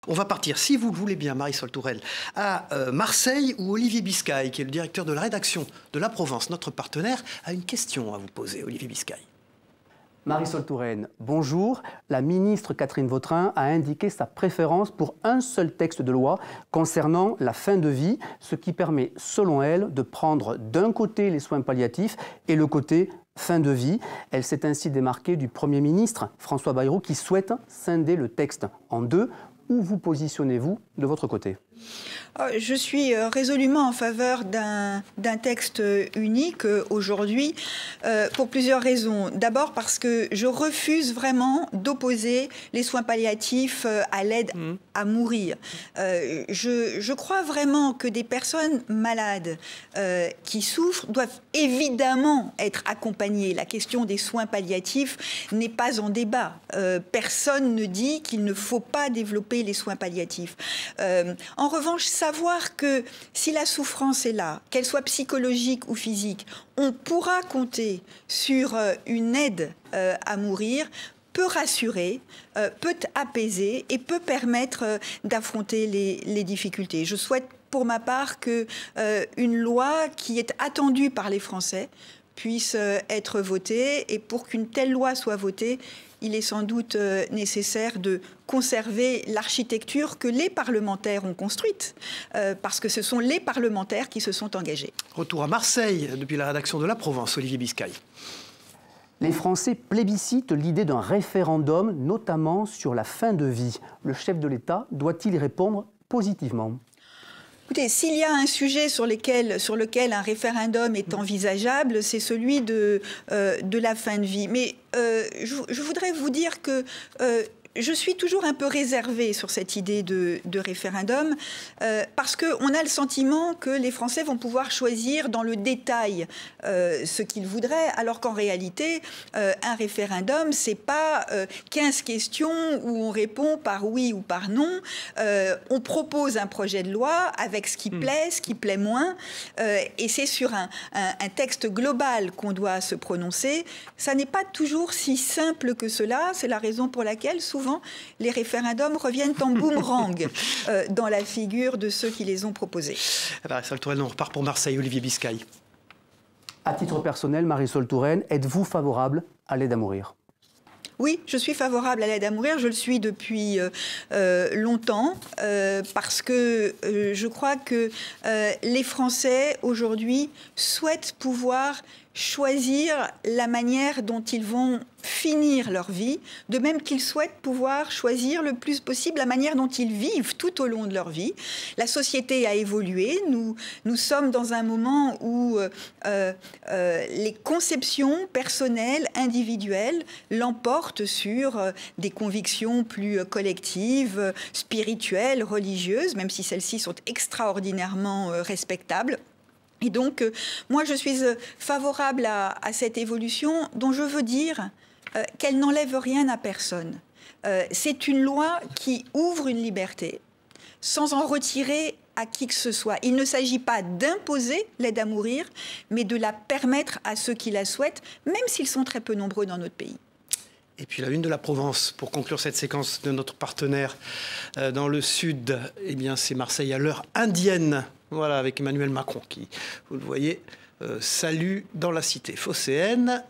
On va partir, si vous le voulez bien, Marisol Touraine, à Marseille, où Olivier Biscay, qui est le directeur de la rédaction de La Provence, notre partenaire, a une question à vous poser, Olivier Biscay. Marisol Touraine, bonjour. La ministre Catherine Vautrin a indiqué sa préférence pour un seul texte de loi concernant la fin de vie, ce qui permet, selon elle, de prendre d'un côté les soins palliatifs et le côté fin de vie. Elle s'est ainsi démarquée du Premier ministre, François Bayrou, qui souhaite scinder le texte en deux. Où vous positionnez-vous de votre côté ? Je suis résolument en faveur d'un texte unique aujourd'hui pour plusieurs raisons. D'abord parce que je refuse vraiment d'opposer les soins palliatifs à l'aide à mourir. Je crois vraiment que des personnes malades qui souffrent doivent évidemment être accompagnées. La question des soins palliatifs n'est pas en débat. Personne ne dit qu'il ne faut pas développer les soins palliatifs. En revanche, savoir que si la souffrance est là, qu'elle soit psychologique ou physique, on pourra compter sur une aide à mourir peut rassurer, peut apaiser et peut permettre d'affronter les difficultés. Je souhaite pour ma part qu'une loi qui est attendue par les Français puisse être votée, et pour qu'une telle loi soit votée, il est sans doute nécessaire de conserver l'architecture que les parlementaires ont construite, parce que ce sont les parlementaires qui se sont engagés. Retour à Marseille, depuis la rédaction de La Provence, Olivier Biscay. Les Français plébiscitent l'idée d'un référendum, notamment sur la fin de vie. Le chef de l'État doit-il y répondre positivement ? Écoutez, s'il y a un sujet sur lequel un référendum est envisageable, c'est celui de la fin de vie. Mais je voudrais vous dire que je suis toujours un peu réservée sur cette idée de référendum parce qu'on a le sentiment que les Français vont pouvoir choisir dans le détail ce qu'ils voudraient, alors qu'en réalité, un référendum, c'est pas 15 questions où on répond par oui ou par non. On propose un projet de loi avec ce qui plaît moins, et c'est sur un texte global qu'on doit se prononcer. Ça n'est pas toujours si simple que cela. C'est la raison pour laquelle, souvent, les référendums reviennent en boomerang dans la figure de ceux qui les ont proposés. Marisol Touraine, on repart pour Marseille, Olivier Biscay. À titre personnel, Marisol Touraine, êtes-vous favorable à l'aide à mourir ? Oui, je suis favorable à l'aide à mourir. Je le suis depuis longtemps parce que je crois que les Français, aujourd'hui, souhaitent pouvoir choisir la manière dont ils vont finir leur vie, de même qu'ils souhaitent pouvoir choisir le plus possible la manière dont ils vivent tout au long de leur vie. La société a évolué. Nous sommes dans un moment où les conceptions personnelles, individuelles, l'emportent sur des convictions plus collectives, spirituelles, religieuses, même si celles-ci sont extraordinairement respectables. Et donc, moi, je suis favorable à cette évolution dont je veux dire qu'elle n'enlève rien à personne. C'est une loi qui ouvre une liberté sans en retirer à qui que ce soit. Il ne s'agit pas d'imposer l'aide à mourir, mais de la permettre à ceux qui la souhaitent, même s'ils sont très peu nombreux dans notre pays. Et puis la une de la Provence, pour conclure cette séquence de notre partenaire dans le sud, eh bien c'est Marseille à l'heure indienne. Voilà, avec Emmanuel Macron qui, vous le voyez, salue dans la cité phocéenne.